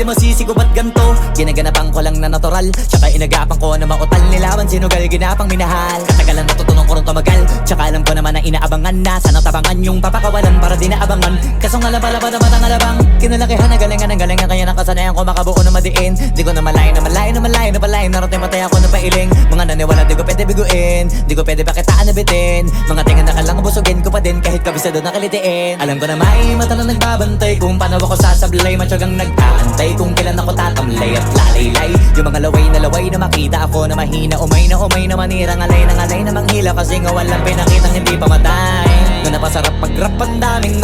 masisi ko ba't ganto? Ginaganapan ko lang na natural, tsaka inagapan ko na mautal. Nilawan sinugal, ginapang minahal. Katagalan natutunan ko rin tumagal, tsaka alam ko naman na inaabangan na. Sana tabangan yung papakawalan para di naabangan. Kaso nga labalaban naman ang alabang kinalakihan na galingan ng galingan. Kaya nakasanayan ko makabuo na madiin. Di ko na malayo na malayo na malayo na palayo. Narating matay ako na pailing. Mga naniwala di ko pwede biguin, di ko pwede pakitaan na bitin. Mga tingan na kalang busugin ko pa din kahit kabisado na kalitiin. Alam ko na may mata na nagbabantay kung paano ako sasablay. Matyagang nag-aantay kung kailan ako tatamlay at lalaylay. Yung mga laway na makita ako na mahina. Umay na manira, ngalay na manghila. Kasi nga walang pinakitang hindi pa matay. Na napasarap pag-rap ang daming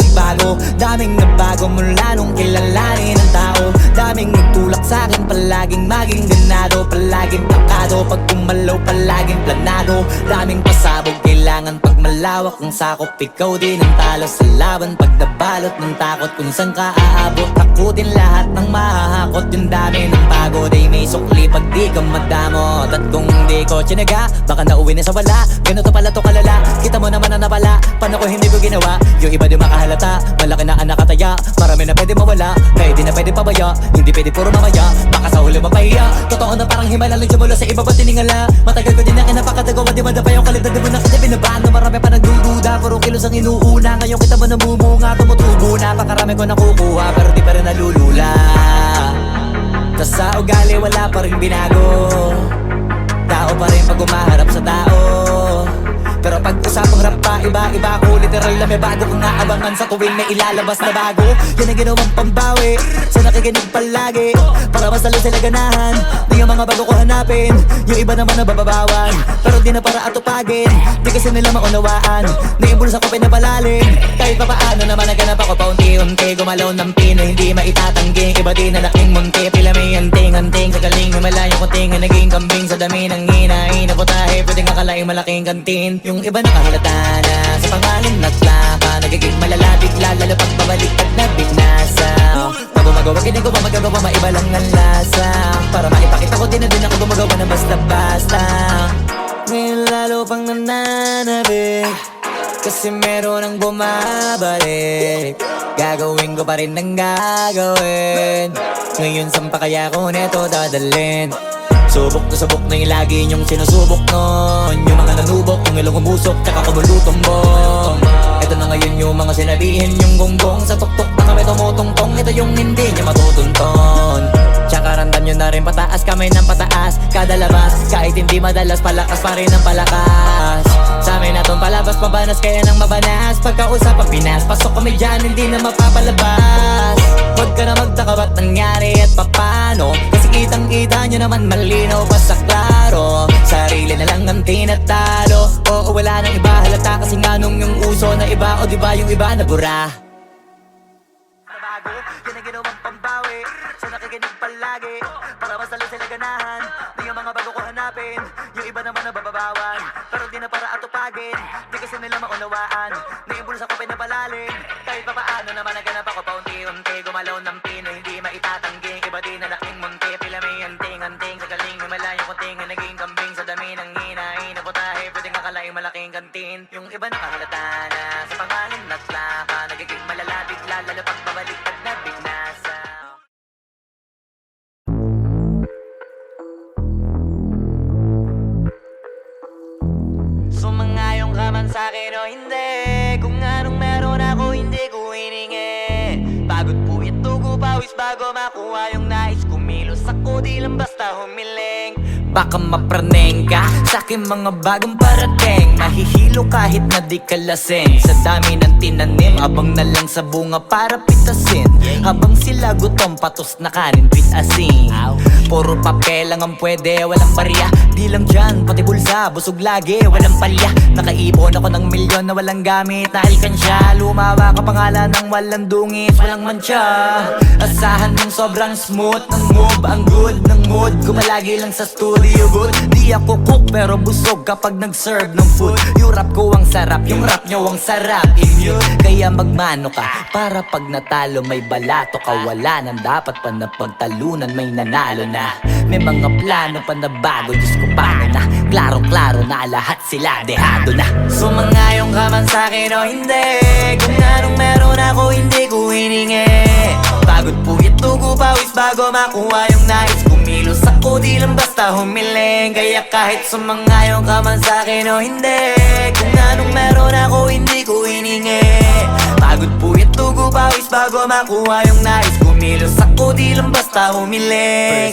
nagbago mula nung kilalanin ang tao. Daming nagtulak sa'kin, palaging maging ganado. Palaging plakado, pag kumalaw palaging planado. Daming pasabog, kailangan pag malawak ang sakop. Ikaw din ang talo sa laban pag nabalot ng takot. Kung saan ka aabot, ako din lahat ng mahahakot. Yung dami ng pagod ay may sukli pag di ka madamot. At kung di ko tsinaga, baka nauwi na sa wala. Ganito pala to kalala, kita mo naman na napala. Paano ko hindi ko ginawa, yung iba di makahalata. Malaki na ang nakataya, marami na pwede mawala. Kaya di na pwede pabaya, hindi pwede puro mamaya. Baka sa huli mapahiya, totoo na parang himala lang simula sa iba ba tiningala. Matagal ko din na kinapakatagawa, di madapa yung kalidad. Di mo na kasi binabano, marami pa nagdududa. Puro kilos ang inuuna, ngayon kita mo namumunga. Tumutubo na, pakarami ko nakukuha, pero di pa rin nalulula. Tas sa ugali wala pa rin binago, tao pa rin pag umaharap sa tao. Pero pag usapang rap pa, iba ako. Literal na may bago kong naabangan sa tuwing may ilalabas na bago. Yan ang ginawang pambawi sa nakikinig palagi, para mas lalo sila ganahan. Di ang mga bago ko hanapin, yung iba naman nababawan. Pero di na para atupagin, di kasi nila maunawaan. Naimbulsa ko pinapalalim, kahit pa paano naman naganap ako paunti-unti. Gumalaw ng pino, hindi maitatangging. Iba din na laking munti, pila may anting-anting. Sa galing himalayo ko tingin, naging kambing. Sa dami ng hinahin na putahe, pwedeng akalaing malaking kantin. Yung iba nakahalata na sa pangalan at laka. Nagiging malala bigla, lalo pag babalik at nabinasa. Pag gumagawa, ginagawa, magagawa, maiba lang ang lasa. Para maipakita ko din na din ako gumagawa na basta-basta. Ngayon lalo pang nananabik, kasi meron ang bumabalik. Gagawin ko pa rin ang gagawin. Ngayon saan pa kaya ko neto dadalhin? Subok na yung lagi niyong sinusubok nun. Yung mga nanubok, yung ilong umusok, tsaka kumulutumbong. Ito na ngayon yung mga sinabihin yung gonggong. Sa tuktok na kami tumutungtong, ito yung hindi niya matutunton. Tsaka randam nyo na rin pataas, kamay ng pataas kada labas, kahit hindi madalas, palakas pa rin ang palakas. Sa amin na tong palabas, mabanas kaya nang mabanas. Pagkausap ang Pinas, pasok kami dyan, hindi na mapapalabas. Huwag ka na magtaka ba't nangyari at papano, kasi kitang-kita nyo naman malinaw pa sa klaro. Sarili na lang ang tinatalo, oo wala nang iba halata. Kasi nga nung yung uso na iba, o diba yung iba nabura. Nabago, yun ang ginawang pambawi sa nakikinig palagi, para mas lalo sila ganahan. Di yung mga bago ko hanapin, yung iba naman nababawan. Pero di na para atupagin, di kasi nila maunawaan. Naimbulsa ko pinapalalim, kahit pa paano naman naganap ako paunti-unti. Gumalaw ng pino, hindi maitatangging. Iba din na laking munti, pila may anting-anting. Sa galing himalayo ko tingin, naging kambing. Sa dami ng hinahin na putahe, pwedeng akalaing malaking kantin. Yung iba nakahalata na sa pangalan at laka. Nagiging malala bigla, lalo pag babalik at nabinasa. Sumangayong ka man sa'kin o hindi, kung anong meron ako hindi ko hiningi. Pagod po ito ko pawis bago makuha yung nais. Kumilos ako di lang basta humiling. Baka mapraneng ka sa'kin mga bagong parating. Mahihilo kahit na di ka lasing. Sa dami ng tinanim, abang na lang sa bunga para pitasin. Habang sila gutom, patos na kanin, pitasin. Puro papel lang ang pwede, walang barya. Di lang dyan, pati bulsa, busog lagi, walang palya. Nakaipon ako ng milyon na walang gamit na alkansya. Lumawa ka pangalan ng walang dungis, walang mancha. Asahan ng sobrang smooth ng move, ang good ng mood. Gumalagi lang sa studio booth. Di ako cook pero busog kapag nag-serve ng food. Yung rap ko ang sarap, yung rap nyo ang sarap. Immune, kaya magmano ka para pag natalo may balato ka. Wala nang dapat pa na pagtalunan, may nanalo na. May mga plano pa na bago, Diyos ko paano na. Klaro-klaro na lahat sila dehado na. Sumangayong ka man sa'kin o hindi, kung anong meron ako hindi ko hiningi. Pagod po ito tugo pawis bago makuha yung nais. Kumilos ako di lang basta humiling, kaya kahit sumangayon ka man sa'kin o hindi, kung anong meron ako hindi ko hiningi. Pagod puyat tugo pawis bago makuha yung nais. Kumilos ako di lang basta humiling.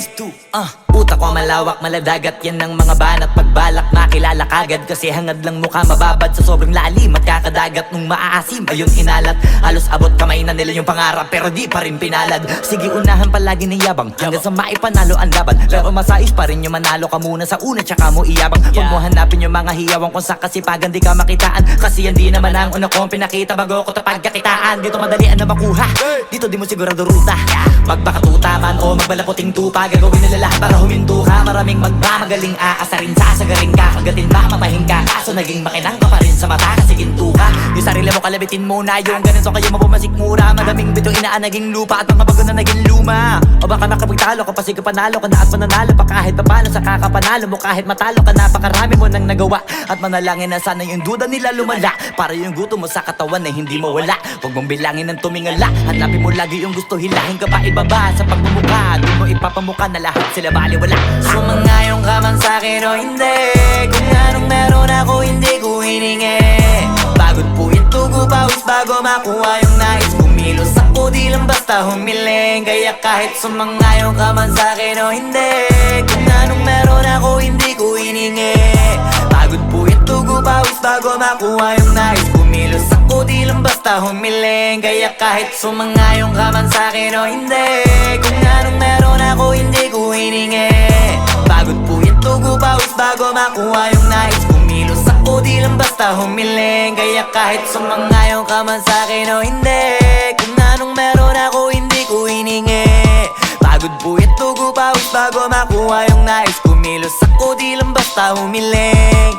Utak ko malawak, maladagat yan ng mga banat. Pagbalak makilala kagad, kasi hangad lang mukha mababad sa sobrang lalim at kakadagat nung maaasim. Ayun inalat, halos abot kamay na nila yung pangarap, pero di pa rin pinalad. Sige unahan palagi ng yabang, hanggang sa maipanalo ang laban. Pero masais pa rin yung manalo ka muna sa una, tsaka mo iyabang. Huwag mo hanapin yung mga hiyawang kung sa kasipagan di ka makitaan, kasi yan di naman ang una kong pinakita bago ko tapagkakitaan. Dito madalian na makuha, dito di mo sigurado ruta. Magbakatuta man o magbalaputing tupa, gagawin nila lahat para huminto ka. Maraming magmamagaling aasarin, sasagaring ka, kagatin mamatahin ka, kaso naging makinang ka pa rin sa mata kasi ginto ka. Yung sarili mo kalabitin muna, yung ganito kayo mapumasik mura. Madaming bito inaan naging lupa at mga bago na naging luma. O baka nakapagtalo ka pa, sige panalo ka na at mananalo pa kahit papalo sa kakapanalo mo. Kahit matalo ka, napakarami mo nang nagawa, at manalangin na sana yung duda nila lumala, para yung gutom mo sa katawan na hindi mawala. Huwag mong bilangin ng tumingala, hanapin mo lagi yung gusto, hilahin ka pa ibaba sa pagmumukha. Doon mo ipapamuka na lahat sila baliwala. Sumangayon ka man sa'kin o hindi, kung anong meron ako hindi ko hiningi. Pagod puyat tugo pawis bago makuha yung nais. Kumilos ako di lang basta humiling, kaya kahit sumangayon ka man sa'kin o hindi, kung anong meron ako hindi ko hiningi. Pagod puyat tugo pawis bago makuha yung nais. Kumilos ako di lang basta humiling, kaya kahit sumangayon ka man sa'kin o hindi, kung anong meron ako hindi ko hiningi. Pagod puyat tugo pawis bago makuha yung nais. Kumilos ako di lang basta humiling, kaya kahit sumangayon ka man sa'kin o hindi, kung anong meron ako hindi ko hiningi. Pagod puyat tugo pawis bago makuha yung nais. Kumilos ako di lang basta humiling.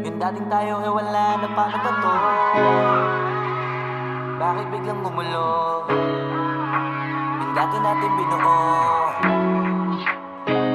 Yung dating tayo ay wala na, paano ba to? Bakit biglang gumulo? Yung dati natin binuo,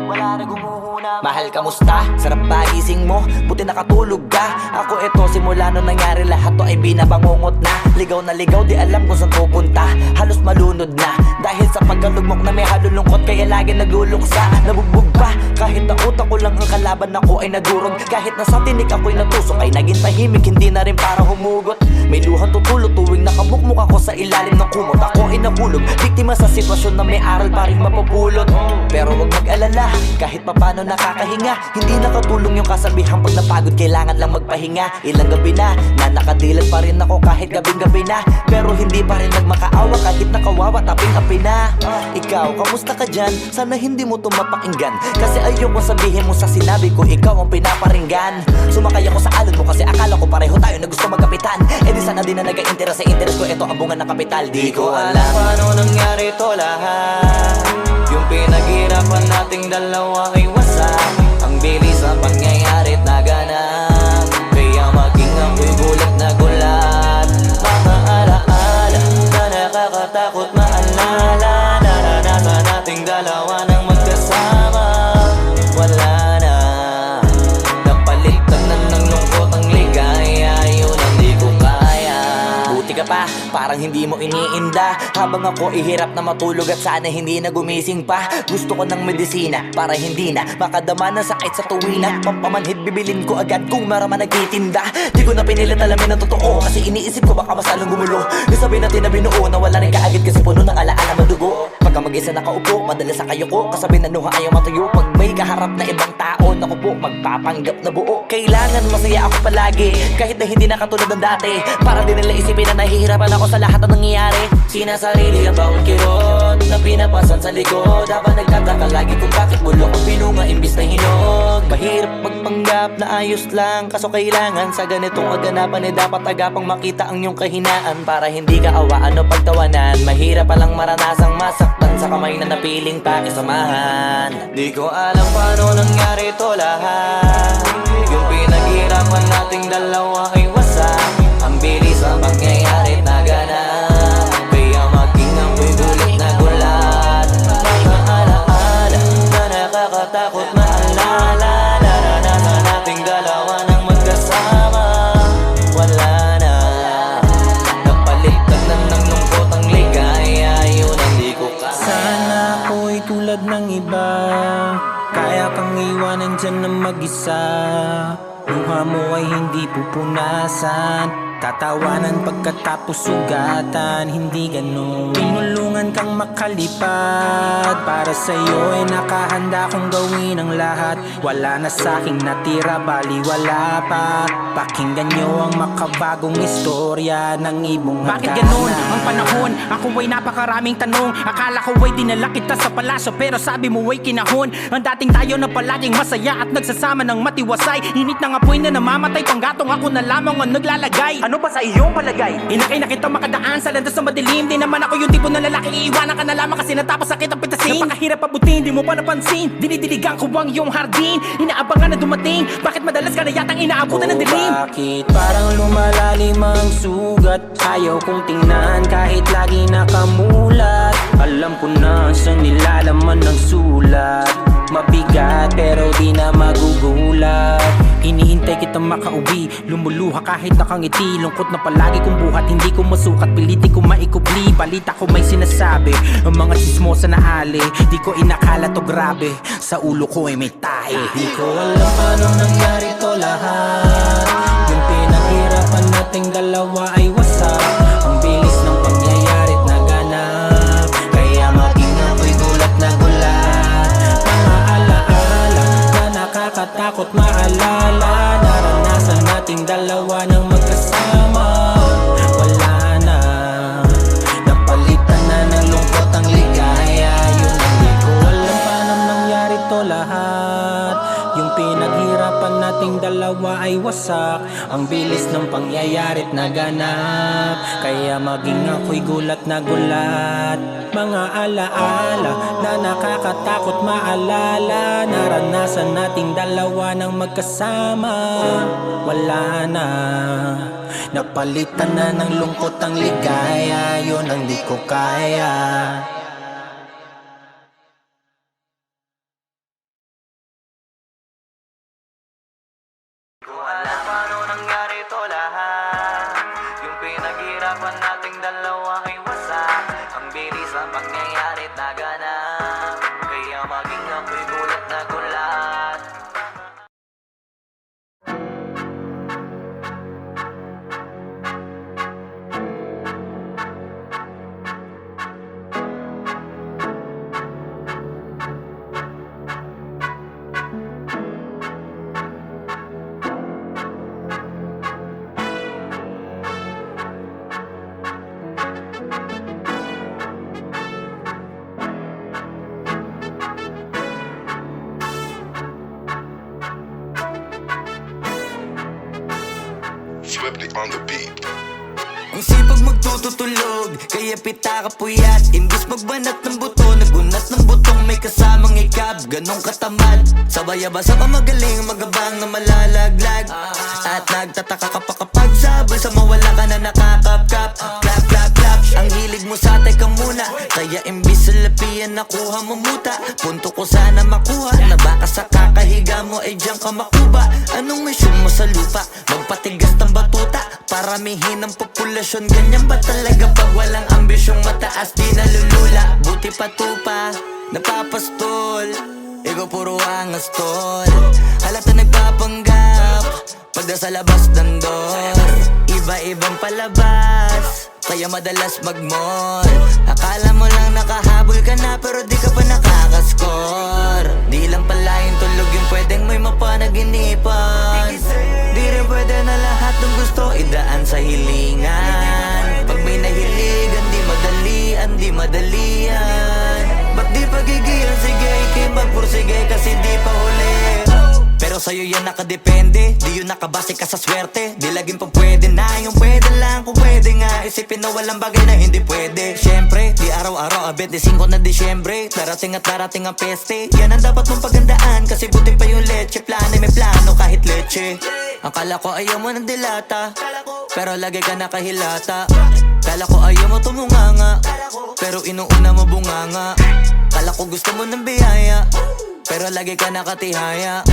wala na gumuhuna. Mahal, kamusta? Sarap ba gising mo? Buti nakatulog ka. Ako eto, simula nung nangyari lahat to ay binabangungot na. Ligaw na ligaw, di alam kung saan pupunta. Halos malunod na, dahil sa pagkalugmok na may halulungkot, kaya lagi nagluluksa. Nabugbog pa, kahit na utak ko lang ang kalaban ako ay nadurog. Kahit na sa tinik ako'y natusok, ay naging tahimik, hindi na rin para humugot. May luhang tutulog tuwing nakamukmuk ako sa ilalim ng kumot. Ako ay nahulog, biktima sa sitwasyon na may aral pa rin mapupulot. Pero wag mag-alala, kahit papano nakakahinga. Hindi nakatulong yung kasabihan, pag napagod kailangan lang magpahinga. Ilang gabi na nakadilat pa rin ako kahit gabing-gabi na, pero hindi pa rin nagmakaawa kahit nakawawa taping-api na. Ikaw, kamusta ka dyan? Sana hindi mo to mapakinggan, kasi ayoko sabihin mo sa sinabi ko ikaw ang pinaparinggan. Sumakay ako sa alon mo kasi akala ko pareho tayo na gusto magkapitan. Eh di sana din na nag-interest sa interest ko, ito ang bunga ng kapital. Di ko alam paano nangyari to lahat. Yung pinaghirapan nating dalawa ay wasak. Ang bilis ang pangyayari't naganap, kaya maging ako'y gulat na gulat. Mga alaala na nakakatakot maalala, naranasan nating dalawa nang magkasama. Wala na, napalitan na ng lungkot ang ligaya, yun ang di ko kaya. Buti ka pa, parang hindi mo iniinda, habang ako ihirap na matulog at sana hindi na gumising pa. Gusto ko ng medisina para hindi na makadama ng sakit sa tuwina. Pampamanhid bibilin ko agad kung maraman nagtitinda. Di ko na pinilit alamin ang totoo, kasi iniisip ko baka masalong gumulo. Nasabi natin na binuo na wala rin kaagad, kasi puno ng alaala madugo. Pagka mag-isa nakaupo, madalas sa kayo ko, kasabi na nuha ayaw matuyo. Pag may kaharap na ibang tao, naku po, magpapanggap na buo. Kailangan masaya ako palagi, kahit na hindi na katulad ng dati, para din nila isipin na nahihirapan ako sa lahat ng nangyayari. Sinasarili ang bawat kirot na pinapasan sa likod, habang nagtataka lagi kung bakit bulok ang pinunga imbis na hinog. Mahirap magpanggap na ayos lang, kaso kailangan sa ganitong aganapan dapat agapang makita ang iyong kahinaan, para hindi ka awaan o pagtawanan. Mahirap palang maranasang masaktan sa kamay na napiling pakisamahan. Di ko alam paano nangyari to lahat. Yung pinaghirapan nating dalawa ay wasak. Ang bilis ang pangyayari't naganap, nandyan na mag-isa. Luha mo ay hindi pupunasan, tatawanan pagkatapos sugatan. Hindi ganun, tinulungan kang makalipad. Para sa'yo ay nakahanda kong gawin ang lahat. Wala na sa'king natira, bali wala pa. Pakinggan nyo ang makabagong istorya ng ibong hagdanan. Bakit ganun ang panahon? Ako ay napakaraming tanong. Akala ko ay dinala kita sa palasyo, pero sabi mo ay kinahon. Ang dating tayo na palaging masaya at nagsasama ng matiwasay. Init ng apoy na namamatay, panggatong ako na lamang ang naglalagay. Ano ba sa iyong palagay? Inakay na kitang makadaan sa landas na madilim. Di naman ako yung tipo na lalaki, iiwanan ka na lamang kasi natapos sakit ang pitasin. Napakahirap abutin, di mo pa napansin. Dinidiligan ko ang iyong hardin, inaabangan na dumating. Bakit madalas ka na yatang inaabutan ng dilim? Bakit parang lumalalim ang sugat? Ayaw kong tingnan kahit lagi nakamulat. Alam ko na sa nilalaman ng sulat. Mabigat pero di na magugulat. Inihintay kitang makauwi, lumuluha kahit nakangiti. Lungkot na palagi kong buhat, hindi ko masukat. Pilitin ko maikubli, balita ko may sinasabi. Ang mga sismosa na ali, di ko inakala to grabe. Sa ulo ko ay may tahi. Di ko alam paano nangyari to lahat. Yung pinaghirapan nating dalawa ay wasak. Ang bilis ng pangyayari't naganap, kaya maging ako'y gulat na gulat. Mga alaala na nakakatakot maalala. Naranasan nating dalawa ng magkasama. Wala na, napalitan na ng lungkot ang ligaya. Yun ang di ko alam paano nangyari to lahat. Yung pinaghirapan nating dalawa ay wasak. Ang bilis ng pangyayari't naganap, kaya maging ako'y gulat na gulat. Mga alaala na nakakatakot maalala. Naranasan nating dalawa ng magkasama. Wala na, napalitan na ng lungkot ang ligaya. Yun ang di ko kaya. Ko alam paano nangyari to lahat. Yung pinaghirapan nating dalawa ay wasak. Ang bilis ng pangyayari't naganap, kaya maging ako'y gulat na gulat. Flipped on the beat. Ang sipag magtututulog, kaya pita ka puyat. Imbis magbanat ng buto, nagunat ng butong may kasamang ikab. Ganong katamad, sabay-abasa ka magaling, magabang na malalaglag. At nagtataka ka pa kapag sabay sa mawala ka na nakakapkap. Clap, clap, clap, ang hilig mo sa teka muna. Kaya imbis sa lapian nakuha mo muta. Punto ko sana makuha, na baka sa kakahiga mo ay diyan ka makuba. Anong mission mo sa lupa? Magpatigas ng batuta, paramihin ang populasyon. Ganyan ba talaga pag walang ambisyong mataas? Di nalulula, buti patupa, napapastol. Ikaw puro angas tol, halata nagpapanggap pagda sa labas ng door. Iba-ibang palabas, kaya madalas mag-mall. Akala mo lang nakahabol ka na, pero di ka pa nakakascore. Di lang pala yung tulog yung pwedeng may mapanaginipan. Di rin pwede na lahat ng gusto idaan sa hilingan. Pag may nahiligan, di madalian. Ba't di pagigilan? Sige, ikipagpursige kasi di pa huli. Pero sa'yo yan nakadepende, di yun nakabase ka sa swerte. Di laging pang pwede na, yung pwede lang kung pwede nga. Isipin na walang bagay na hindi pwede. Siyempre, di araw-araw, 25 na Disyembre. Darating at darating ang peste, yan ang dapat mong pagandaan. Kasi buti pa yung leche, plano may plano kahit leche. Akala ko ayaw mo ng dilata, pero lagi ka nakahilata. Kala ko ayaw mo tumunganga, pero inuuna mo bunganga. Kala ko gusto mo ng biyaya, pero lagi ka nakatihaya.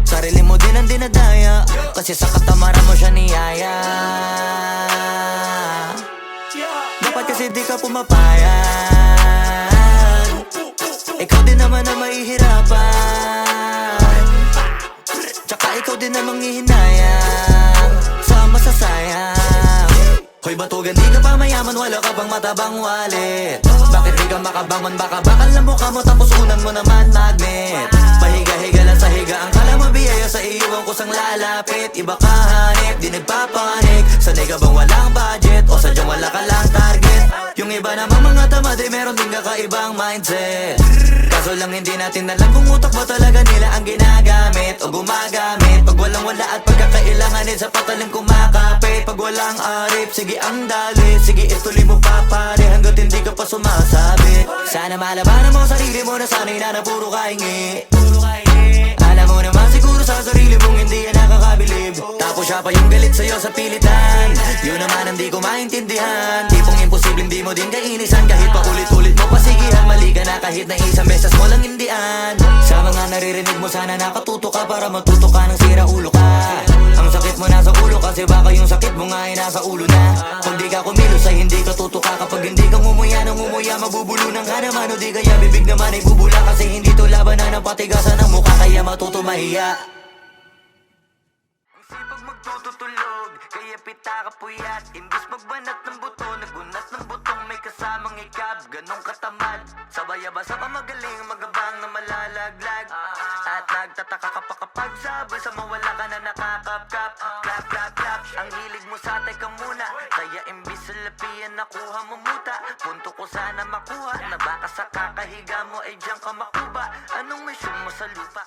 Sarili mo din ang dinadaya, kasi sa katamaran mo siya niyaya. Dapat kasi di ka pumapayag, ikaw din naman na mahihirapan. ikaw din namang hihinayang sa masasayang. Hoy batugan, di ka pa mayaman, wala ka pang matabang wallet. Bakit di ka makabangon, baka bakal na mukha mo tapos unan mo naman magnet. Pahiga-higa lang sa higa, ang kala mo biyaya sa iyo ang kusang lalapit. Iba ka hanip, di nagpapanik. Sanay ka bang walang budget o sadyang wala ka lang target? Yung iba namang mga tamad ay meron din kakaibang mindset. Kaso lang hindi natin alam kung utak ba talaga nila ang ginagamit o gumagamit. Pag walang wala at pagkakailanganin sa patalim kumakapit. Pag walang arip, sige ang dali, sige ituloy mo pa pare hanggat hindi ka pa sumasabi. Sana malabanan mo sarili mo na sanay na puro kahingi. Alam mo naman siguro sa sarili mong hindi yan nakakabilib. Tapos siya pa yung galit sa'yo sa pilitan. Yun naman ang di ko maintindihan. Tipong imposibleng di mo din kainisan. Kahit pa ulit-ulit mo pasigihan, mali ka na kahit na isang beses mo lang hindian. Sa mga naririnig mo sana nakatuto ka para matuto ka ng sira ulo ka. Ang sakit mo nasa ulo kasi baka yung sakit mo nga ay nasa ulo na. Kung di ka kumilos ay hindi ka tutuka. Kapag hindi ka ngumuya ng ngumuya, mabubulunan ka naman. O di kaya bibig naman ay bubula. Kasi hindi to labanan ng patigasan ng mukha, kaya matuto mahiya. Ang sipag magtututulog, kaya pita ka puyat. Imbis magbanat ng buto, nagunat ng butong may kasamang ikab. Ganong katamad, sabay-abasa ka magaling, magabang na malalaglag. At nagtataka ka pa kapag sabay sa mawala ka na nakakapkap. Clap, clap, clap, ang hilig mo sa teka muna. Kaya imbis sa lapian nakuha mo muta. Punto ko sana makuha, na baka sa kakahiga mo ay diyan ka makuba. Anong mission mo sa lupa?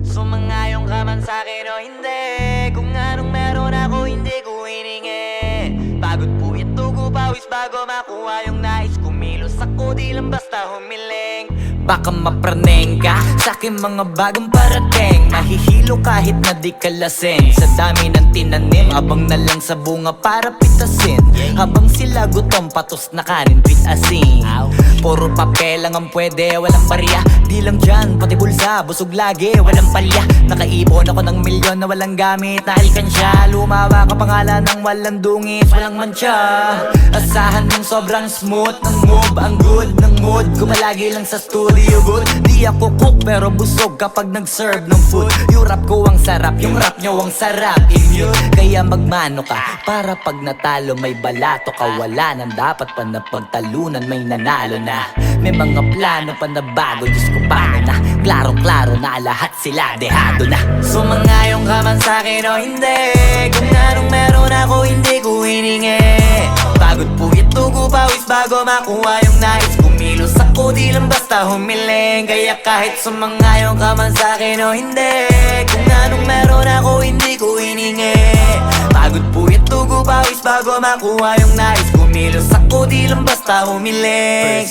Sumangayong ka man sa'kin o hindi. Kung anong meron ako hindi ko hiningi. Pagod po ito ko pawis bago makuha yung nais. Kumilos ako di lang basta humiling. Baka mapraneng ka sa aking mga bagong parating. Mahihilo kahit na di ka lasing. Sa dami ng tinanim, abang na lang sa bunga para pitasin. Habang sila gutom, patos na kanin, pitasin. Puro papel lang ang pwede, walang barya. Di lang dyan, pati bulsa, busog lagi, walang palya. Nakaipon ako ng milyon na walang gamit na alkansya. Lumawa ka pangalan ng walang dungis, walang mancha. Asahan mong sobrang smooth ng move, ang good ng mood. Gumalagi lang sa studio booth. Di ako cook pero busog kapag nag-serve ng food. Yung rap ko ang sarap, yung rap nyo ang sarap. Immune, kaya magmano ka para pag natalo may balato ka. Wala nang dapat pa na pagtalunan, may nanalo na. May mga plano pa na bago, Diyos ko paano na. Klaro-klaro na lahat sila dehado na. Sumangayong ka man sa'kin o hindi. Kung anong meron ako hindi ko hiningi. Pagod po ito ko pawis bago makuha yung nais. Kumilos ako di lang basta humiling. Kaya kahit sumangayong ka man sa'kin o hindi. Kung anong meron ako hindi ko hiningi. Pagod po ito ko pawis bago makuha yung nais. Kumilos ako di lang basta humiling.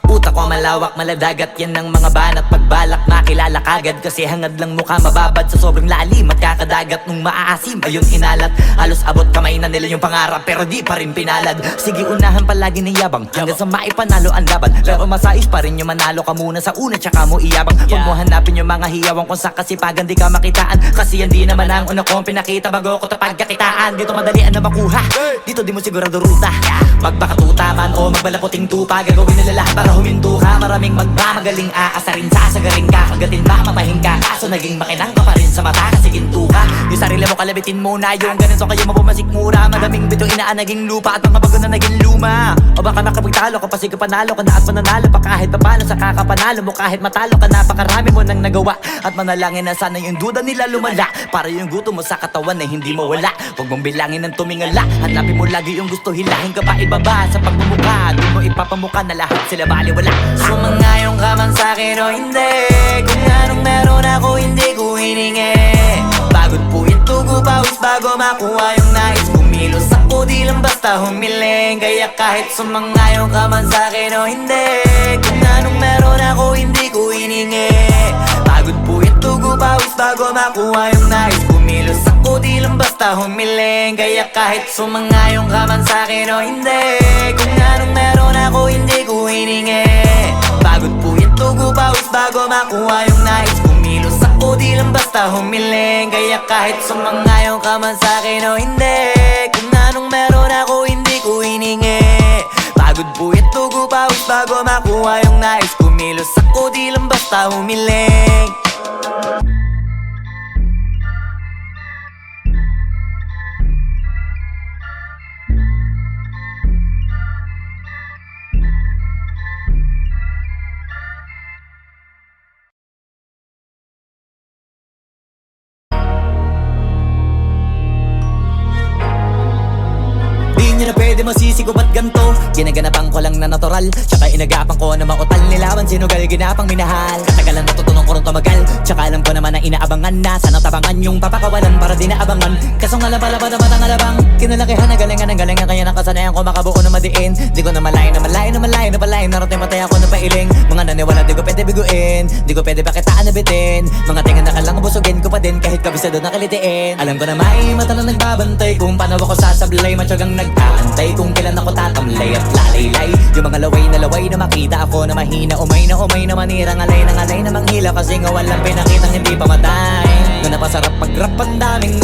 Utak ko malawak, maladagat yan ng mga banat. Pagbalak makilala kagad kasi hangad lang mukha mababad sa sobrang lalim at kakadagat nung maaasim. Ayun inalat, halos abot kamay na nila yung pangarap pero di pa rin pinalad. Sige unahan palagi ng yabang hanggang sa maipanalo ang laban. Pero masais pa rin yung manalo ka muna sa una tsaka mo iyabang. Huwag mo hanapin yung mga hiyawang kung sa kasipagan di ka makitaan. Kasi yan di naman ang una kong pinakita bago ko tapagkakitaan. Dito madalian na makuha, dito di mo sigurado ruta. Magbakatuta man o magbalaputing tupa, gagawin nila lahat para huminto ka. Maraming magmamagaling aasarin, sasagaring ka, kagatin mamatahin ka. Kaso naging makinang ka pa rin sa mata kasi ginto ka. Yung sarili mo kalabitin muna, yung ganito kayo mapumasik mura. Madaming bito inaan naging lupa at mga bago na naging luma. O baka nakapagtalo ka pa sige panalo ka na at mananalo pa kahit papalo sa kakapanalo mo. Kahit matalo ka napakarami mo nang nagawa at manalangin na sana yung duda nila lumala. Para yung gutom mo sa katawan na hindi mawala. Huwag mong bilangin ng tumingala, hanapin mo lagi yung gusto, hilahin ka pa ibaba sa pagmumukha. Doon mo ipapamuka na lahat sila baliwala. Sumangayong ka man sa'kin o hindi. Kung anong meron ako hindi ko hiningi. Pagod po ito ko pawis bago makuha yung nais. Kumilos ako di lang basta humiling. Kaya kahit sumangayong ka man sa'kin o hindi. Kung anong meron ako hindi ko hiningi. Pagod po ito ko pawis bago makuha yung nais. Kumilos ako di lang basta humiling. Kaya kahit sumangayong ka man sa'kin o hindi. Kung anong meron ako hindi ko hiningi. Pagod po ito ko pawis bago makuha yung nais. Kumilos ako di lang basta humiling. Kaya kahit sumangayong ka man sa'kin o hindi. Kung anong meron ako hindi ko hiningi. Pagod puyat tugo pawis bago makuha yung nais. Kumilos ako di lang basta humiling. Di nyo na pwede masisi ko ba't ganto. Ginaganapan ko lang na natural, tsaka inagapan ko na mautal. Nilawan sinugal, ginapang minahal. Katagalan natutunan ko rin tumagal, tsaka alam ko naman na inaabangan na. Sana tabangan yung papakawalan para di naabangan. Kasong alabalaban naman ang alabang kinalakihan na galingan ng galingan. Kaya nakasanayan ko makabuo na madiin. Di ko na malayo na malayo na malayo na palayo. Narating matay ako na pailing. Mga naniwala di ko pwede biguin, di ko pwede pakitaan na bitin. Mga tingan na kalang busugin ko pa din kahit kabisado na kalitiin. Alam ko na may mata na nagbabantay kung paano ako sasablay. Matyagang nag-aantay kung kailan ako tatamlay at lalaylay. Yung mga laway na makita ako na mahina. Umay na manirang alay na manghila. Kasi nga walang pinakitang hindi pa matay. Na napasarap pag-rap ang daming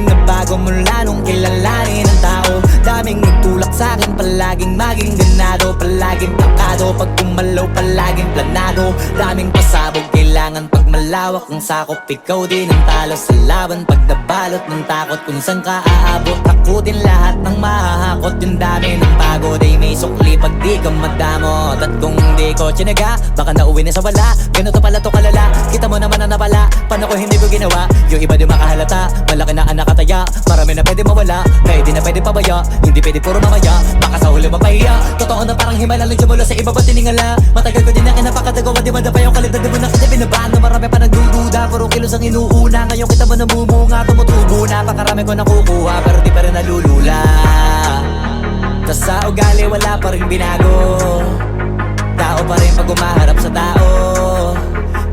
nagbago mula nung kilalanin ng tao. Daming nagtulak sa'kin, palaging maging ganado. Palaging plakado, pag kumalaw palaging planado. Daming pasabog, kailangan pag malawak ang sakop. Ikaw din ang talo sa laban pag nabalot ng takot. Kung saan ka aabot, ako din lahat ng mahahakot. Yung dami ng pagod ay may sukli pag di ka madamot. At kung di ko tsinaga, baka nauwi na sa wala. Ganito pala to kalala, kita mo naman na napala. Paano ko hindi ko ginawa, yung iba di makahalata. Malaki na ang nakataya, marami na pwede mawala. Kaya di na pwede pabaya, hindi pwede puro mamaya. Baka sa huli mapahiya, totoo na parang himala lang simula sa iba ba tiningala. Matagal ko din na kinapakatagawa, di madapa yung kalidad. Di mo na kasi binabahan, marami pa nagdududa. Puro kilos ang inuuna, ngayon kita mo namumunga. Tumutubo na, pakarami ko nakukuha, pero di pa rin nalulula. Tas sa ugali wala pa rin binago. Tao pa rin pag umaharap sa tao.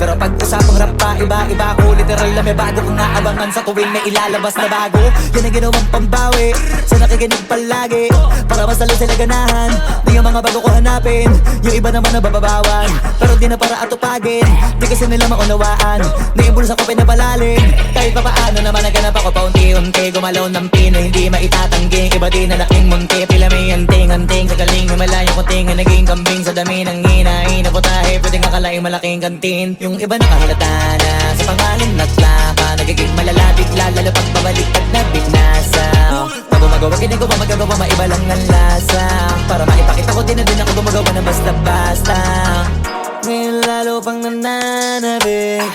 Pero pag usapang rap pa, iba-iba ko. Literal na may bago kong naabangan sa tuwing may ilalabas na bago. Yan ang ginawang pambawi sa nakikinig palagi, para mas lalo sila ganahan. Di ang mga bago ko hanapin, yung iba naman nabababawan. Pero di na para atupagin, di kasi nila maunawaan. Naimbulsa ko pinapalalim, kahit pa paano naman naganap ako paunti-unti. Gumalaw ng pino, hindi maitatanggi. Iba din na laking munti, pila may anting-anting. Sa galing himalayo kunting na naging kambing. Sa dami ng hinahin na putahe, pwedeng akalaing malaking kantin. Yung iba nakahalata na sa pangalan at laka. Nagiging malala bigla, lalo pag babalik at nabinasa. Pag gumagawa, ginagawa, magagawa, maiba lang ang lasa. Para maipakita ko din na din ako gumagawa na basta-basta. Ngayon lalo pang nananabik,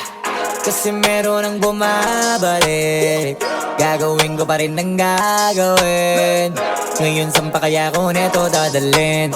kasi meron ang bumabalik. Gagawin ko pa rin ang gagawin. Ngayon saan pa kaya ko neto dadalhin?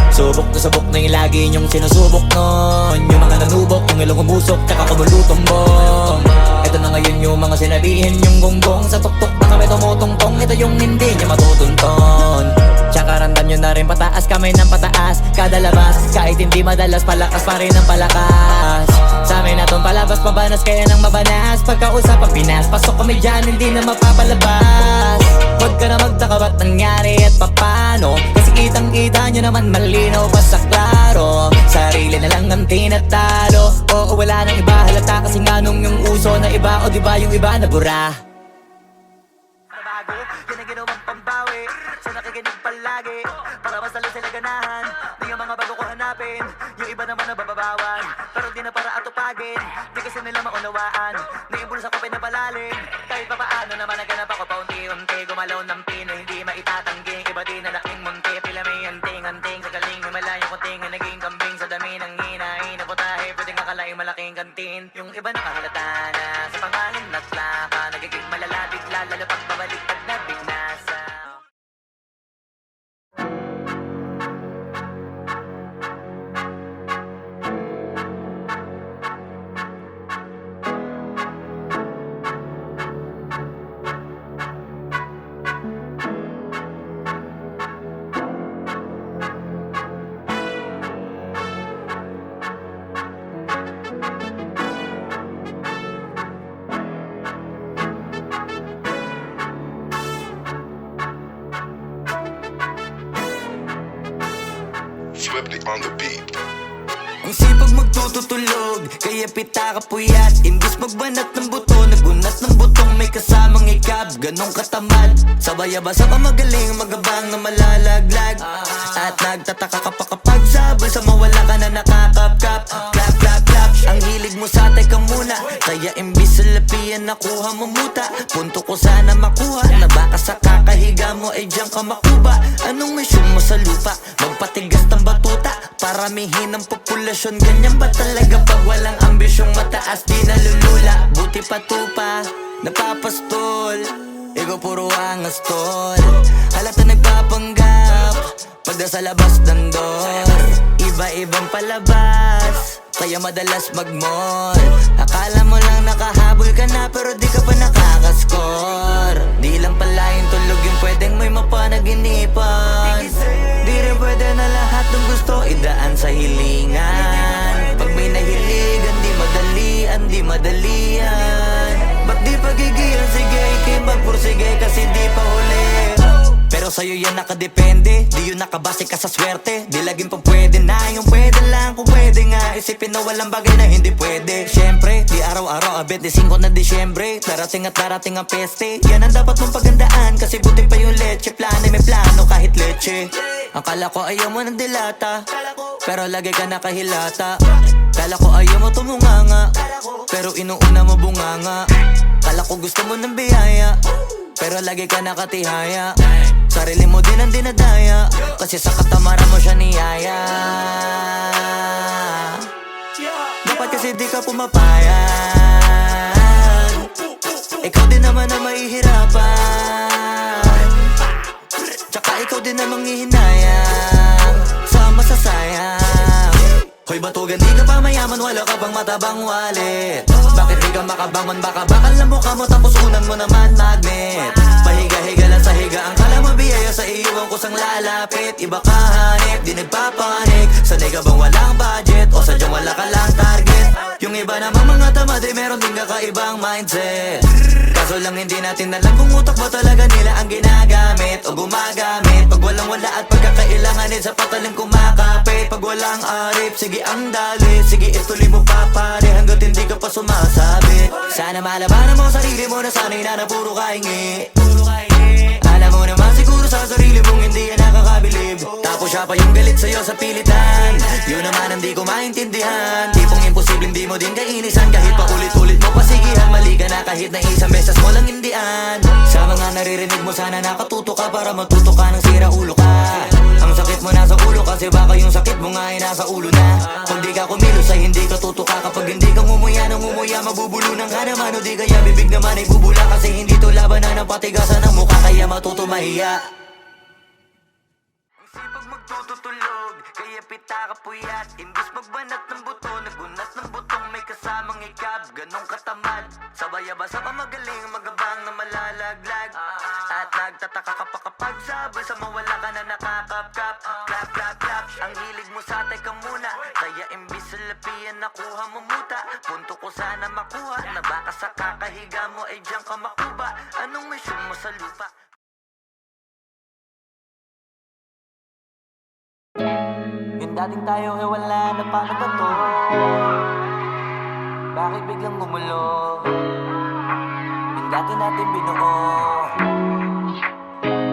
Subok na yung lagi niyong sinusubok nun. Yung mga nanubok, yung ilong umusok, tsaka kumulutumbong. Ito na ngayon yung mga sinabihin yung gonggong. Sa tuktok na kami tumutungtong, ito yung hindi niya matutunton. Tsaka randam nyo na rin pataas, kamay ng pataas. Kada labas, kahit hindi madalas, palakas pa rin ang palakas. Sa amin na tong palabas, mabanas kaya nang mabanas. Pagkausap ang Pinas, pasok kami dyan, hindi na mapapalabas. Huwag ka na magtaka ba't nangyari at papano, kasi kitang-kita nyo naman malinaw pa sa klaro. Sarili na lang ang tinatalo. Oo, wala nang iba halata, kasi nga nung yung uso na iba. O diba yung iba nabura? Nabago, yun ang ginawang pambawi sa nakikinig palagi, para mas lalo sila ganahan. Di yung mga bago ko hanapin, yung iba naman nabababawan. Pero di na para atupagin, di kasi nila maunawaan. Naimbulsa ko pinapalalim, kahit pa paano naman naganap ako paunti-unti. Gumalaw ng pino, hindi maitatanggi. Iba din na laking munti, pila may anting-anting. Sa galing himalayo kunting na naging kambing. Sa dami ng hinahin na putahe, pwedeng akalaing malaking kantin. Yung iba nakahalata na sa pangalan at laka. Nagiging malala bigla, lalo pag babalik pag nabinasa. Swiftly on the beat. Ang sipag magtututulog, kaya pita ka puyat. Imbis magbanat ng buto, nagunat ng butong may kasamang ikab. Ganong katamad, sabay-abasa ka magaling, magabang na malalaglag. At nagtataka ka pa kapag sabay sa mawala ka na nakakapkap. Clap, clap, clap, ang hilig mo sa teka muna. Kaya imbis sa lapian nakuha mo muta. Punto ko sana makuha, na baka sa kakahiga mo ay diyan ka makuba. Anong mission mo sa lupa? Magpatigas ng batuta, paramihin ang populasyon. Ganyan ba talaga pag walang ambisyong mataas? Di nalulula, buti patupa, napapastol. Ikaw puro angas tol, halata nagpapanggap pagda sa labas ng door. Iba-ibang palabas, kaya madalas mag-mall. Akala mo lang nakahabol ka na, pero di ka pa nakakascore. Di lang pala yung tulog yung pwedeng may mapanaginipan. Di rin pwede na lahat ng gusto idaan sa hilingan. Pag may nahiligan, di madalian, di madalian. Ba't di pagigilan? Sige, ikimagpursige kasi di pa huli. Pero sa'yo yan nakadepende, di yun nakabase ka sa swerte. Di laging pang pwede na, yung pwede lang kung pwede nga. Isipin na walang bagay na hindi pwede. Siyempre, di araw-araw, 25 na Disyembre. Darating at darating ang peste, yan ang dapat mong pagandaan. Kasi buti pa yung leche, plano may plano kahit leche. Akala ko ayaw mo ng dilata, pero lagi ka nakahilata. Kala ko ayaw mo tumunganga, pero inuuna mo bunganga. Kala ko gusto mo ng biyaya, pero lagi ka nakatihaya. Sarili mo din ang dinadaya, kasi sa katamaran mo siya niyaya. Dapat kasi di ka pumapayag, ikaw din naman ang mahihirapan. Tsaka ikaw din ang manghihinayang sa masasayang. Hoy batugan, di ka pa mayaman, wala ka pang matabang wallet. Bakit di ka makabangon, baka bakal na mukha mo tapos unan mo naman magnet. Pahiga-higa lang sa higa, ang kala mo biyaya sa iyo ang kusang lalapit. Iba ka hanip, di nagpapanik. Sanay ka bang walang budget o sadyang wala ka lang target? Yung iba namang mga tamad ay meron din kakaibang mindset. Kaso lang hindi natin alam kung utak ba talaga nila ang ginagamit o gumagamit. Pag walang wala at pagkakailanganin sa patalim kumakapit. Pag walang arip, sige ang dali, sige ituloy mo pa pare hanggat hindi ka pa sumasabi. Sana malabanan mo sarili mo na sanay na puro kahingi. Alam mo naman siguro sa sarili mong hindi yan nakakabilib. Tapos siya pa yung galit sa'yo sa pilitan. Yun naman ang di ko maintindihan. Tipong imposibleng di mo din kainisan. Kahit pa ulit-ulit mo pasigihan, mali ka na kahit na isang beses mo lang hindian. Sa mga naririnig mo sana nakatuto ka para matuto ka ng sira ulo ka. Ang sakit mo nasa ulo kasi baka yung sakit mo nga ay nasa ulo na. Kung di ka kumilos ay hindi ka tutuka. Kapag hindi ka ngumuya ng ngumuya, mabubulunan ka naman. O di kaya bibig naman ay bubula, kasi hindi to labanan ng patigasan ng mukha, kaya matuto mahiya. Ang sipag magtutulog, kaya pita ka puyat. Imbis magbanat ng buto, nagunat ng butong may kasamang ikab. Ganong katamad, sabay-abasa ka magaling, magabang na malalaglag. At nagtataka ka pa kapag sabay sa mawala ka na nakakapkap. Clap, clap, clap, ang hilig mo sa teka muna. Kaya imbis sa lapian nakuha mo muta. Punto ko sana makuha, na baka sa kakahiga mo ay diyan ka makuba. Anong mission mo sa lupa? Yung dating tayo ay wala na, paano ba to? Bakit biglang gumulo? Yung dati natin binuo,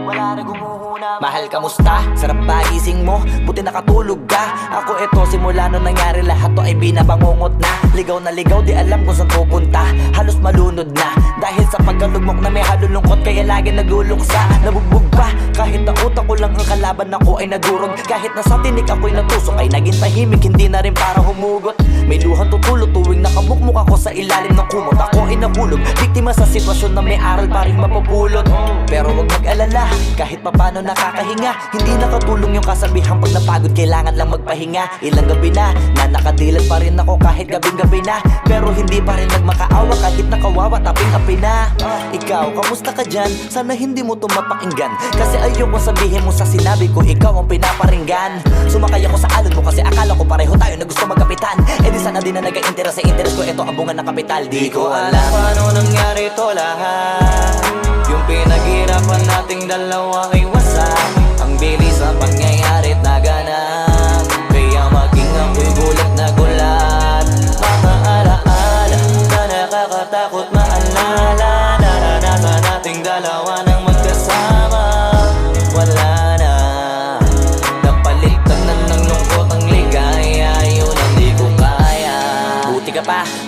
wala na gumuhuna. Mahal, kamusta? Sarap ba gising mo? Buti nakatulog ka. Ako eto, simula nung nangyari lahat to ay binabangungot na. Ligaw na ligaw, di alam kung saan pupunta. Halos malunod na dahil sa pagkalugmok na may halulungkot, kaya lagi nagluluksa. Nabugbog pa, kahit na utak ko lang ang kalaban ako ay nagurog. Kahit na sa tinik ako'y natusok ay naging tahimik, hindi na rin para humugot. May luhang tutulog tuwing nakamukmuk ako sa ilalim ng kumot. Ako ay nahulog, biktima sa sitwasyon na may aral pa rin mapupulot. Pero wag mag-alala, kahit papano nakakahinga. Hindi nakatulong yung kasabihan, pag napagod kailangan lang magpahinga. Ilang gabi na nakadilat pa rin ako kahit gabing-gabi na. Pero hindi pa rin nagmakaawa kahit nakawawa taping-api na. Ikaw, kamusta ka dyan? Sana hindi mo to mapakinggan, kasi ayoko sabihin mo sa sinabi ko ikaw ang pinaparinggan. Sumakay ako sa alon mo kasi akala ko pareho tayo na gusto magkapitan. Eh di sana din na nag-interest sa interest ko, ito ang bunga ng kapital. Di ko alam paano nangyari to lahat. Yung pinaghirapan nating dalawa ay wasak. Ang bilis ng pangyayari't naganap, kaya maging ako'y gulat na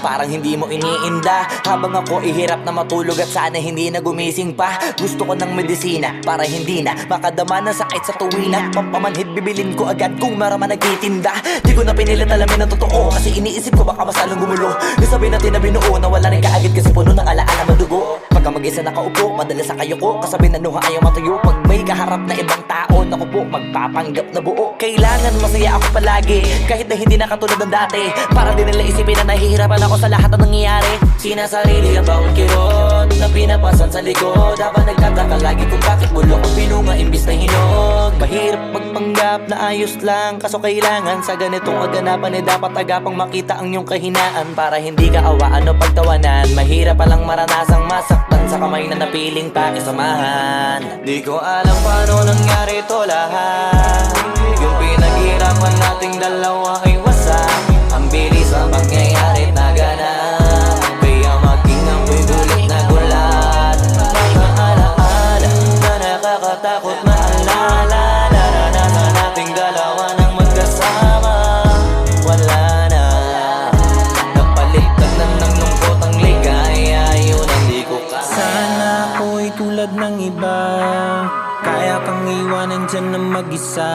parang hindi mo iniinda. Habang ako ihirap na matulog at sana hindi na gumising pa. Gusto ko ng medisina para hindi na makadama ng sakit sa tuwina. Pampamanhid bibilin ko agad kung marama nagtitinda. Di ko na pinilit alamin ang totoo kasi iniisip ko baka mas lalong gumulo. Nasabi natin na binuo na wala rin kaagad kasi puno ng alaala madugo. Pagka mag-isa nakaupo, madalas sa kayo ko kasabi na nuha ayaw matuyo. Pag may kaharap na ibang tao, naku po, magpapanggap na buo. Kailangan masaya ako palagi kahit na hindi na katulad ng dati. Para din nila isipin na nahihirapan ako sa lahat ng nangyayari. Sinasarili ang bawat kirot na pinapasan sa likod. Habang nagtataka lagi kung bakit bulok ang pinunga imbis na hinog. Mahirap magpanggap na ayos lang, kaso kailangan sa ganitong aganapan dapat agapang makita ang iyong kahinaan. Para hindi ka awaan o pagtawanan. Mahirap palang maranasang masaktan sa kamay na napiling pakisamahan. Di ko alam paano nangyari to lahat. Yung pinaghirapan nating dalawa ay wasak. Ang bilis ang pangyayari na ganap. Kaya maging amoy gulat na gulat. Mga alaala na nakakatakot maalala. Naranasan nating dalawa ng magkasama. Wala na, napalitan na ng lungkot ang ligaya. Yun ang di ko kaya. Sana ako'y tulad ng iba, kaya kang iwanan dyan na mag-isa.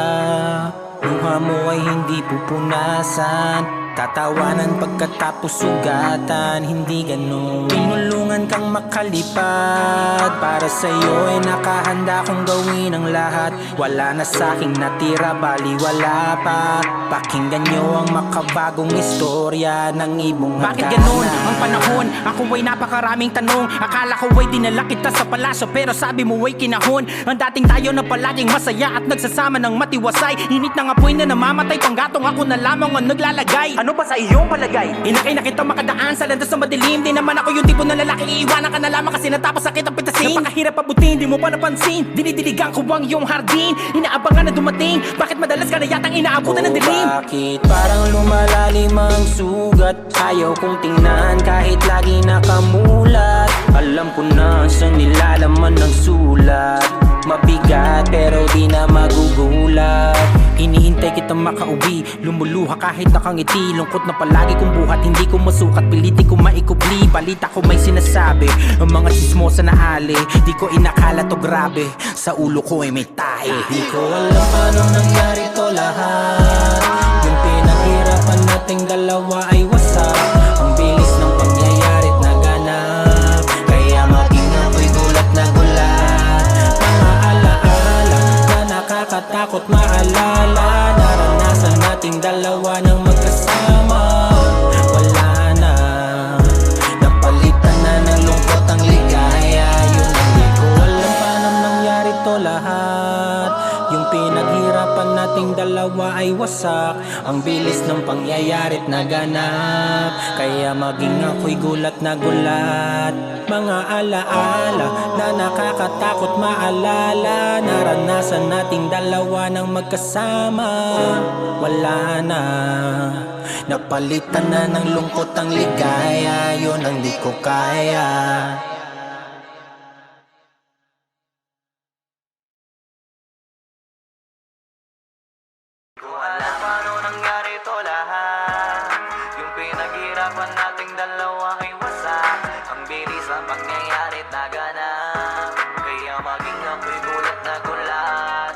Luha mo ay hindi pupunasan, tatawanan pagkatapos sugatan. Hindi ganun, tinulungan kang makalipad. Para sa'yo ay nakahanda kong gawin ang lahat. Wala na sa'king natira, bali wala pa. Pakinggan nyo ang makabagong istorya ng ibong Bakit hagana. ganun ang panahon? Ako ay napakaraming tanong. Akala ko ay dinala kita sa palasyo, pero sabi mo ay kinahon. Ang dating tayo na palaging masaya at nagsasama ng matiwasay. Init ng apoy na namamatay, panggatong ako na lamang ang naglalagay. Ano ba sa iyong palagay? Inakay na kitang makadaan sa landas na madilim. Di naman ako yung tipo na lalaki, iiwanan ka na lamang kasi natapos sakit ang pitasin. Napakahirap abutin, di mo pa napansin. Dinidiligan ko ang iyong hardin. Inaabangan na dumating. Bakit madalas ka na yatang inaabutan ng dilim? Bakit parang lumalalim ang sugat? Ayaw kong tingnan kahit lagi nakamulat. Alam ko na sa nilalaman ng sulat. Mabigat pero di na magugulat. Inihintay kitang makauwi, lumuluha kahit nakangiti. Lungkot na palagi kong buhat, hindi ko masukat. Piliti ko maikubli, balita ko may sinasabi. Ang mga sismosa na ali, di ko inakala to grabe. Sa ulo ko ay may tahi. Di ko alam paano nangyari to lahat. Yung pinaghirapan nating dalawa ay wasak. Ang bilis ng pangyayari't naganap. Kaya maging ako'y gulat na gulat. Mga alaala na nakakatakot maalala. Naranasan nating dalawa ng magkasama. Wala na, napalitan na ng lungkot ang ligaya. Yun ang di ko alam paano nangyari to lahat. Yung pinaghirapan nating dalawa ay wasak. Ang bilis ng pangyayari't naganap. Kaya maging ako'y gulat na gulat. Mga alaala na nakakatakot maalala. Naranasan nating dalawa ng magkasama. Wala na, napalitan na ng lungkot ang ligaya. Yun ang di ko kaya. Ko alam paano nangyari to lahat. Yung pinaghirapan nating dalawa ay wasak. Ang bilis ang pangyayari't naganap. Kaya maging ako'y gulat na gulat.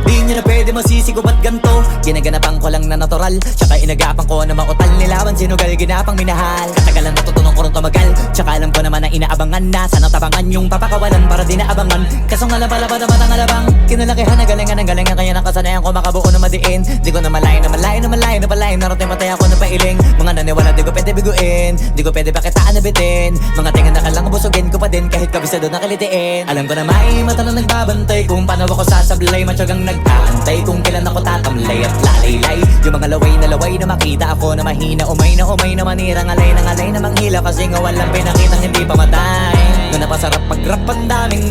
Di nyo na pwede masisi ko ba't ganto. Ginaganapan ko lang na natural, tsaka inagapan ko na mautal nilawan. Sinugal ginapang minahal. Katagalan natutunan ko rin tumagal, tsaka alam ko naman na inaabangan na. Sana tabangan yung papakawalan para di naabangan. Kasong alabalaban naman ang alabang kinalakihan na galingan ng galingan. Kaya nakasanayan ko makabuo na madiin. Di ko na malayo na malayo na malayo na palayo. Narating matay ako na pailing. Mga naniwala di ko pwede biguin. Di ko pwede pakitaan na bitin. Mga tingan na kalang busugin ko pa din kahit kabisado na kalitiin. Alam ko na may mata na nagbabantay kung paano ako sasablay. Matyagang nag-aantay kung kailan ako tatamlay at lalaylay. Yung mga laway na makita ako na mahina. Umay na manirang alay na manghila. Kasi nga walang pinakitang hindi pamatay. Na napasarap pag-rap ang daming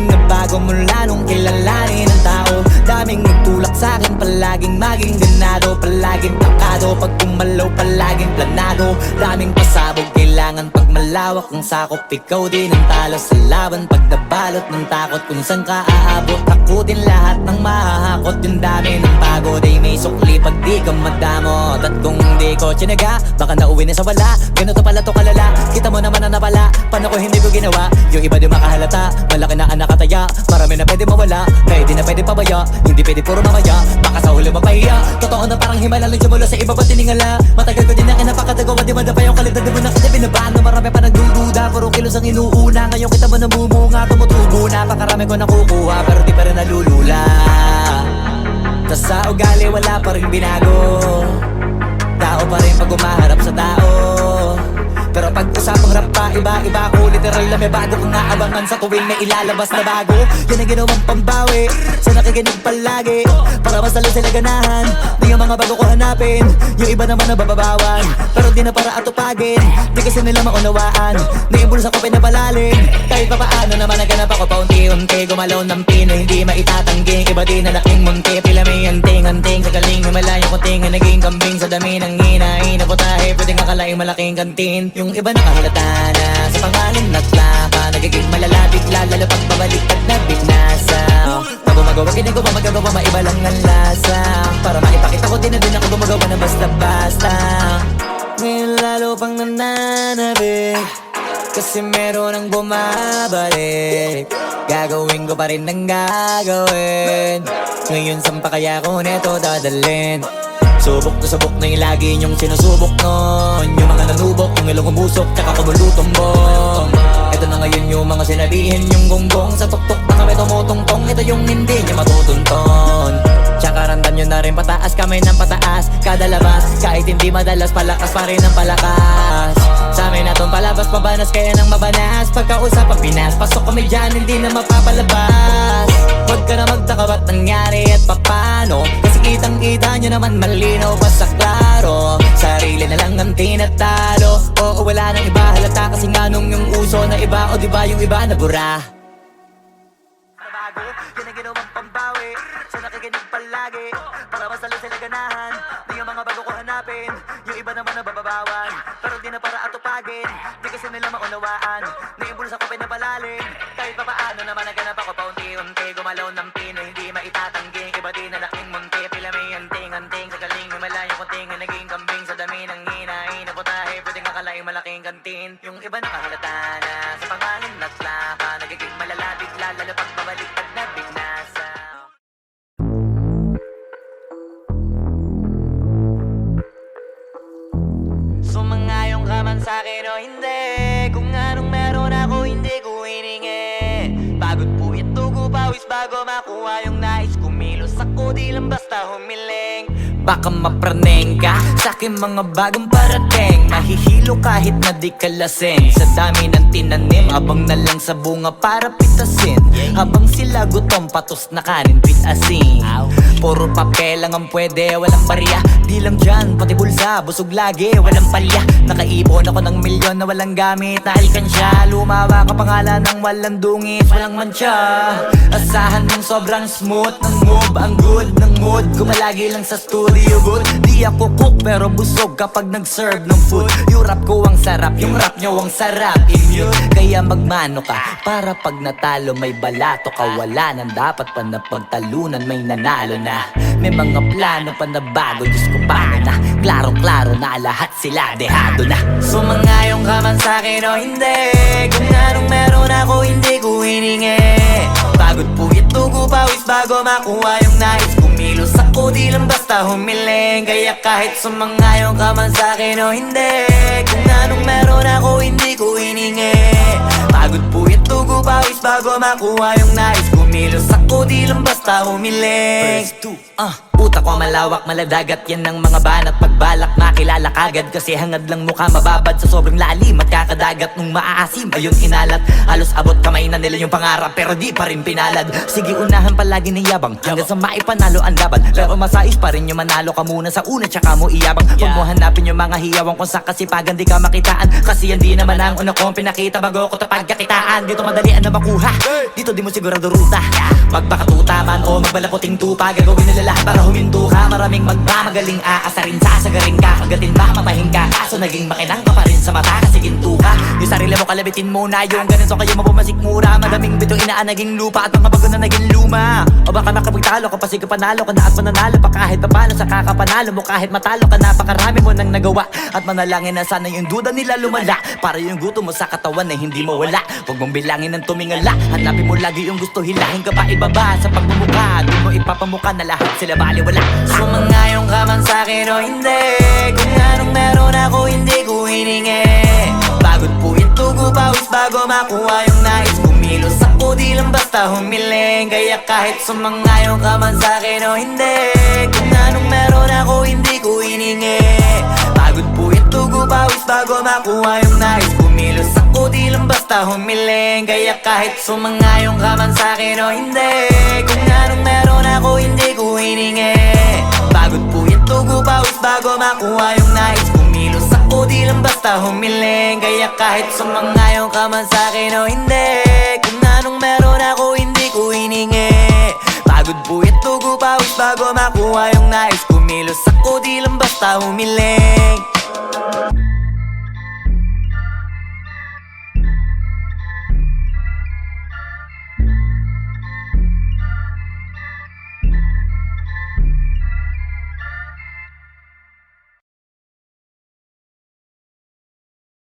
nagbago mula nung kilalanin ng tao. Daming nagtulak sa'kin, palaging maging ganado. Palaging plakado, pag kumalaw palaging planado. Daming pasabog, kailangan pag malawak ng sakop. Ikaw din ang talo sa laban pag nabalot ng takot. Kung saan ka aabot, ako din lahat ng mahahakot. Yung dami ng pagod ay may sukli pag di ka madamot. At kung hindi ko tsinaga, baka nauwi na sa wala. Ganito pala to kalala, kita mo naman na napala. Paano ko hindi ko ginawa, yung iba di makahalata. Malaki na ang nakataya, marami na pwede mawala. Pwede na pwede pabaya, hindi pwede puro mamaya. Baka sa huli mapahiya, totoo na parang himala lang siya mula sa iba ba tiningala. Matagal ko din na kinapakatagawa, di man pa yung kalidad. Di mo na kasi binabaan na marami pa nagdududa. Puro kilos ang inuuna, ngayon kita mo namumunga. Tumutubo na, pakarami ko nakukuha, pero di pa rin nalulula. Tas sa ugali wala pa rin binago, tao pa rin pag umaharap sa tao. Pero pag usapang rap pa, iba-iba ko. Literal na may bago kong naabangan sa tuwing may ilalabas na bago. Yan ang ginawang pambawi sa nakikinig palagi, para mas lalo sila ganahan. Di ang mga bago ko hanapin, yung iba naman nabababawan. Pero di na para atupagin, di kasi nila maunawaan. Naimbulsa ko pinapalalim, kahit pa paano naman naganap ako paunti-unti. Gumalaw ng pino, hindi maitatangging. Iba din na laking munti, pila may anting-anting. Sa galing himalayo kunting na naging kambing. Sa dami ng hinahin na putahe, pwedeng akalaing malaking kantin. Yung iba nakahalata na sa pangalan at lapa, nagiging malala bigla, lalo pag babalik at nabinasa. Pag gumagawa, ginagawa, magagawa, maiba lang ang lasa. Para maipakita ko din na din ako gumagawa na basta-basta. Ngayon lalo pang nananabik, kasi meron ang bumabalik. Gagawin ko pa rin ang gagawin. Ngayon saan pa kaya ko neto dadalhin? Subok na yung lagi niyong sinusubok nun. Yung mga nanubok, yung ilong umusok, tsaka kumulutumbong. Ito na ngayon yung mga sinabihin yung gonggong. Sa tuktok na kami tumutungtong, ito yung hindi niya matutunton. Tsaka randam nyo na rin pataas, kamay ng pataas. Kada labas, kahit hindi madalas, palakas pa rin ang palakas. Sa amin na tong palabas, pabanas kaya nang mabanas. Pagkausap ang Pinas, pasok kami dyan, hindi na mapapalabas. Huwag ka na magtaka ba't nangyari at papano, kasi kitang-kita nyo naman malinaw pa sa klaro. Sarili na lang ang tinatalo, oo wala nang iba halata. Kasi nga nung yung uso na iba, o diba yung iba nabura. Nabago, yan ang ginawang pambawi sa nakikinig palagi, para mas lalo sila ganahan. Di yung mga bago ko hanapin, yung iba naman nabababawan. Pero di na para atupagin, di kasi nila maunawaan. Naimbulsa ko pinapalalim, kahit pa paano naman naganap ako paunti-unti. Gumalaw ng pino, hindi maitatangging. Iba din na laking munti, pila may anting-anting. Sa galing himalayo kunting na naging kambing. Sa dami ng hinahin na putahe, pwedeng akalaing malaking kantin. Yung iba nakahalata na sa pangalan at lapa, nagiging malala bigla, lalo pag babalik pag nabinasa. Sumangayong ka man sa'kin o hindi, kung anong meron ako hindi ko hiningi. Pagod po ito ko pawis bago makuha yung nais. Kumilos ako di lang basta humiling. Baka mapraneng ka sa aking mga bagong parating. Mahihilo kahit na di ka lasing. Sa dami ng tinanim, abang na lang sa bunga para pitasin. Habang sila gutom, patos na kanin, pitasin. Puro papel lang ang pwede, walang barya. Di lang dyan, pati bulsa, busog lagi, walang palya. Nakaipon ako ng milyon na walang gamit na alkansya. Lumawa ka pangalan ng walang dungis, walang mancha. Asahan mong sobrang smooth ng move, ang good ng mood. Gumalagi lang sa studio booth. Di ako cook pero busog kapag nag-serve ng food. Yung rap ko ang sarap, yung rap nyo ang sarap. Immune, kaya magmano ka para pag natalo may balato ka. Wala nang dapat pa na pagtalunan, may nanalo na. May mga plano pa na bago, Diyos ko paano na. Klarong-klaro na lahat sila dehado na. Sumangayong ka man sa'kin o hindi, kung anong meron ako hindi ko hiningi. Pagod po ito ko pawis bago makuha yung nais. Kumilos ako di lang basta humiling. Kaya kahit sumangayong ka man sa'kin o hindi, kung anong meron ako hindi ko hiningi. Pagod po ito ko pawis bago makuha yung nais. Kumilos ako di lang basta humiling. Utak ko malawak, maladagat, yan ang mga banat. Pagbalak makilala kagad, kasi hangad lang mukha mababad sa sobrang lalim at kakadagat. Nung maaasim, ayun inalat. Halos abot kamay na nila yung pangarap, pero di pa rin pinalad. Sige unahan palagi ng yabang, hanggang sa maipanalo ang laban. Pero masais pa rin yung manalo ka muna sa una, tsaka mo iyabang. Huwag mo hanapin yung mga hiyawang kung sa kasipagan di ka makitaan. Kasi yan di naman ang una kong pinakita bago ko tapagkakitaan. Dito madalian na makuha, dito dito di mo sigurado ruta. Magpakatuta man o magbalaputing tupa, gagawin nila lahat para huminto ka. Maraming magmamagaling aasarin, sasagaring ka, kagatin ba matahin ka. Kaso naging makinang ka pa rin sa mata kasi ginto ka. Yung sarili mo kalabitin muna, yung ganun so kayo mapumasik mura. Madaming bito inaan naging lupa at mga bago na naging luma. O baka makapagtalo ka pa sige panalo ka na at mananalo pa kahit papano sa kakapanalo mo. Kahit matalo ka napakarami mo nang nagawa at manalangin na sana yung duda nila lumala, para yung gutom mo sa katawan na hindi mawala. Huwag mong bilangin ng tumingala, hanapin mo lagi yung gusto, hilahin ka pa ibaba sa pagmumukha. Doon mo ipapamuka na lahat sila baliwala. Sumangayon ka man sa'kin o hindi, kung anong meron ako hindi ko hiningi. Pagod po ito pawis bago makuha yung nais. Kumilos ako di lang basta humiling. Kaya kahit sumangayon ka man sa'kin o hindi, kung anong meron ako hindi ko hiningi. Pagod po ito pawis bago makuha yung nais. Kumilos ako di lang basta humiling. Kaya kahit sumangayon ka man sa'kin o hindi, kung anong meron ako hindi ko hiningi. Pagod po ito pawis bago makuha yung nais. Kumilos ako di lang basta humiling. Kaya kahit sumangayon ka man sa'kin o hindi, kung anong meron ako hindi ko hiningi. Pagod po ito pawis bago makuha yung nais. Kumilos ako di lang basta humiling.